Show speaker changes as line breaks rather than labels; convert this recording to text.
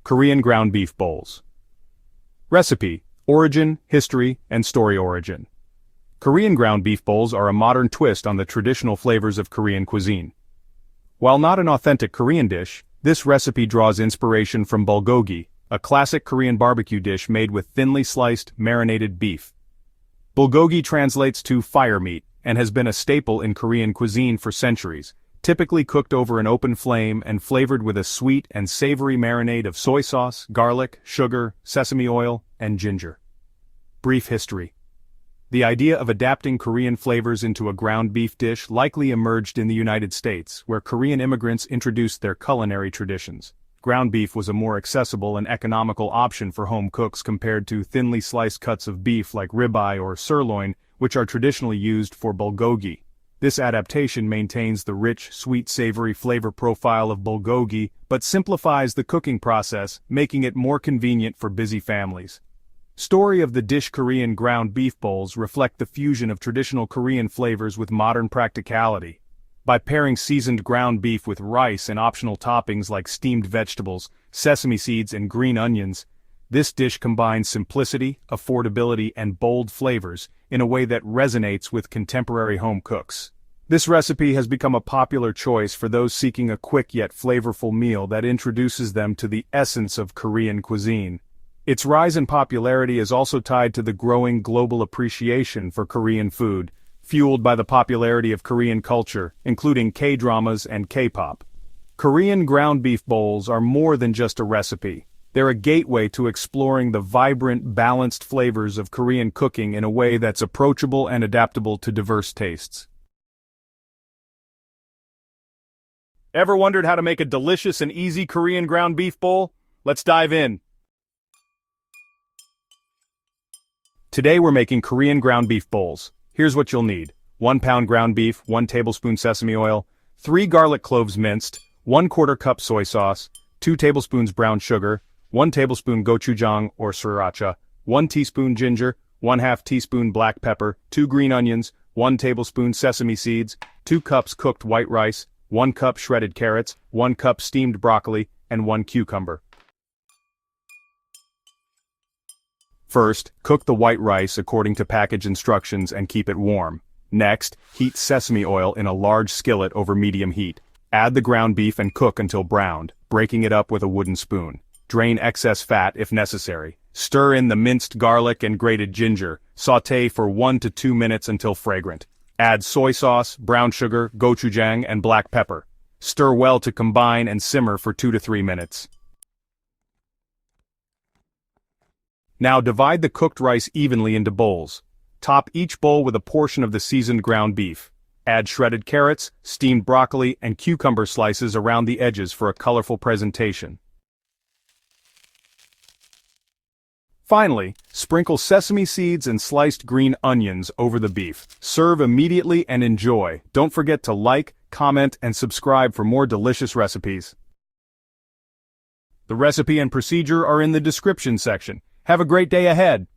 Korean ground beef bowls. Recipe, origin, history, and story origin. Korean ground beef bowls are a modern twist on the traditional flavors of Korean cuisine. While not an authentic Korean dish, this recipe draws inspiration from bulgogi, a classic Korean barbecue dish made with thinly sliced, marinated beef. Bulgogi translates to fire meat and has been a staple in Korean cuisine for centuries, typically cooked over an open flame and flavored with a sweet and savory marinade of soy sauce, garlic, sugar, sesame oil, and ginger. Brief history. The idea of adapting Korean flavors into a ground beef dish likely emerged in the United States, where Korean immigrants introduced their culinary traditions. Ground beef was a more accessible and economical option for home cooks compared to thinly sliced cuts of beef like ribeye or sirloin, which are traditionally used for bulgogi. This adaptation maintains the rich, sweet-savory flavor profile of bulgogi, but simplifies the cooking process, making it more convenient for busy families. Story of the dish. Korean ground beef bowls reflect the fusion of traditional Korean flavors with modern practicality. By pairing seasoned ground beef with rice and optional toppings like steamed vegetables, sesame seeds, and green onions, this dish combines simplicity, affordability, and bold flavors in a way that resonates with contemporary home cooks. This recipe has become a popular choice for those seeking a quick yet flavorful meal that introduces them to the essence of Korean cuisine. Its rise in popularity is also tied to the growing global appreciation for Korean food, fueled by the popularity of Korean culture, including K-dramas and K-pop. Korean ground beef bowls are more than just a recipe. They're a gateway to exploring the vibrant, balanced flavors of Korean cooking in a way that's approachable and adaptable to diverse tastes. Ever wondered how to make a delicious and easy Korean ground beef bowl? Let's dive in. Today we're making Korean ground beef bowls. Here's what you'll need. 1 pound ground beef, 1 tablespoon sesame oil, 3 garlic cloves minced, 1/4 cup soy sauce, 2 tablespoons brown sugar, 1 tablespoon gochujang or sriracha, 1 teaspoon ginger, 1/2 teaspoon black pepper, 2 green onions, 1 tablespoon sesame seeds, 2 cups cooked white rice, 1 cup shredded carrots, 1 cup steamed broccoli, and 1 cucumber. First, cook the white rice according to package instructions and keep it warm. Next, heat sesame oil in a large skillet over medium heat. Add the ground beef and cook until browned, breaking it up with a wooden spoon. Drain excess fat if necessary. Stir in the minced garlic and grated ginger. Sauté for 1 to 2 minutes until fragrant. Add soy sauce, brown sugar, gochujang, and black pepper. Stir well to combine and simmer for 2 to 3 minutes. Now divide the cooked rice evenly into bowls. Top each bowl with a portion of the seasoned ground beef. Add shredded carrots, steamed broccoli, and cucumber slices around the edges for a colorful presentation. Finally, sprinkle sesame seeds and sliced green onions over the beef. Serve immediately and enjoy. Don't forget to like, comment, and subscribe for more delicious recipes. The recipe and procedure are in the description section. Have a great day ahead.